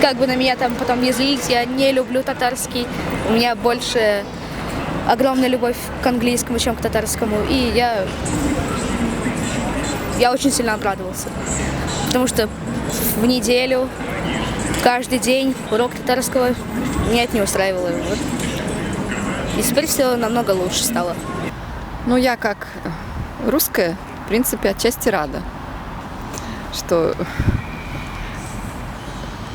как бы на меня там потом не злить, я не люблю татарский. У меня больше огромная любовь к английскому, чем к татарскому. И я очень сильно обрадовался. Потому что в неделю, каждый день урок татарского меня это не устраивало. Вот. И теперь все намного лучше стало. Ну, я как русская, в принципе, отчасти рада, что,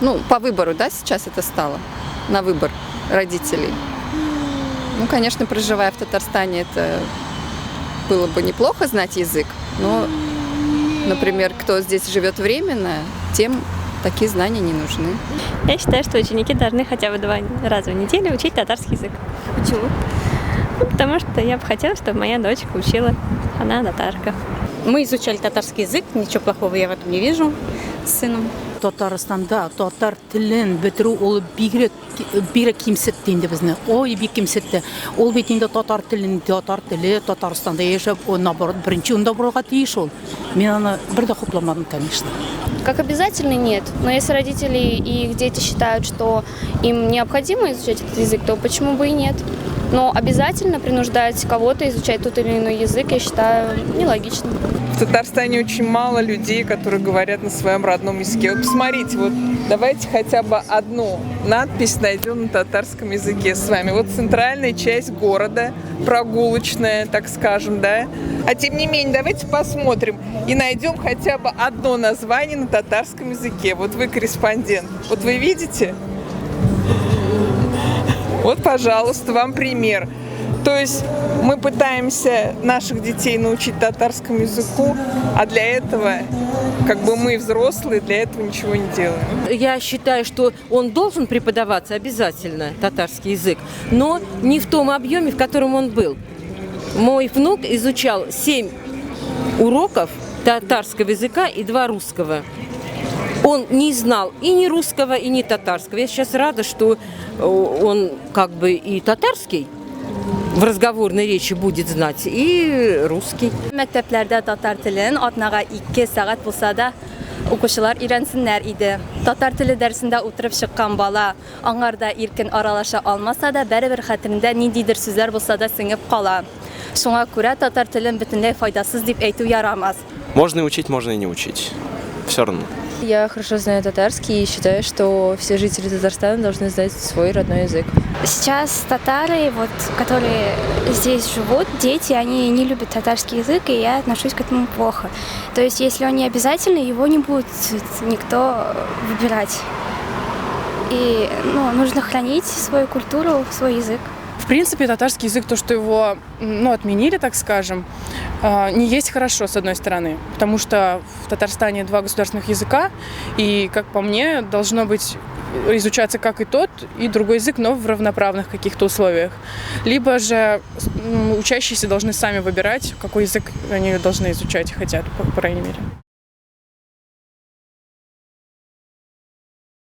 ну, по выбору, да, сейчас это стало, на выбор родителей. Ну, конечно, проживая в Татарстане, это было бы неплохо знать язык, но, например, кто здесь живет временно, тем такие знания не нужны. Я считаю, что ученики должны хотя бы 2 раза в неделю учить татарский язык. Почему? Ну, потому что я бы хотела, чтобы моя дочка учила. Она татарка. Мы изучали татарский язык, ничего плохого я в этом не вижу с сыном. Татарстанда татар тілін бітіру ол бигрәк кимсетті инде безне. Ой, бик кимсетті. Ол бит инде татар тілі Татарстанда яшәп, наоборот, беренче унда булырга тиеш ул. Мен аны бер дә хупламадым, конечно. Как обязательно нет, но если родители и их дети считают, что им необходимо изучать этот язык, то почему бы и нет? Но обязательно принуждать кого-то изучать тот или иной язык, я считаю, нелогично. В Татарстане очень мало людей, которые говорят на своем родном языке. Вот посмотрите, вот давайте хотя бы одну надпись найдем на татарском языке с вами. Вот центральная часть города, прогулочная, так скажем, да. А тем не менее, давайте посмотрим и найдем хотя бы одно название на татарском языке. Вот вы корреспондент. Вот вы видите? Вот, пожалуйста, вам пример. То есть мы пытаемся наших детей научить татарскому языку, а для этого, как бы мы взрослые, для этого ничего не делаем. Я считаю, что он должен преподаваться обязательно, татарский язык, но не в том объеме, в котором он был. Мой внук изучал 7 уроков татарского языка и 2 русского. Он не знал и ни русского, и ни татарского. Я сейчас рада, что он как бы и татарский в разговорной речи будет знать, и русский. Məktəblərdə tatar tilinin atnağa 2 saat bulsa da oxuşular öyrənsinlər idi. Tatar tili dərsində oturub çıxan bala аңарда irkin aralaşa almasa da bərabər xətrində nindidir sözlər bulsa da singib qala. Şuna görə tatar tilin bütünlüy faydasız deyib әйтү ярамaz. Можно и учить, можно и не учить. Все равно. Я хорошо знаю татарский и считаю, что все жители Татарстана должны знать свой родной язык. Сейчас татары, вот, которые здесь живут, дети, они не любят татарский язык, и я отношусь к этому плохо. То есть, если он не обязательный, его не будет никто выбирать. И нужно хранить свою культуру, свой язык. В принципе, татарский язык, то, что его отменили, так скажем, не есть хорошо, с одной стороны, потому что в Татарстане 2 государственных языка, и, как по мне, должно быть изучаться как и тот, и другой язык, но в равноправных каких-то условиях. Либо же учащиеся должны сами выбирать, какой язык они должны изучать, хотят, по крайней мере.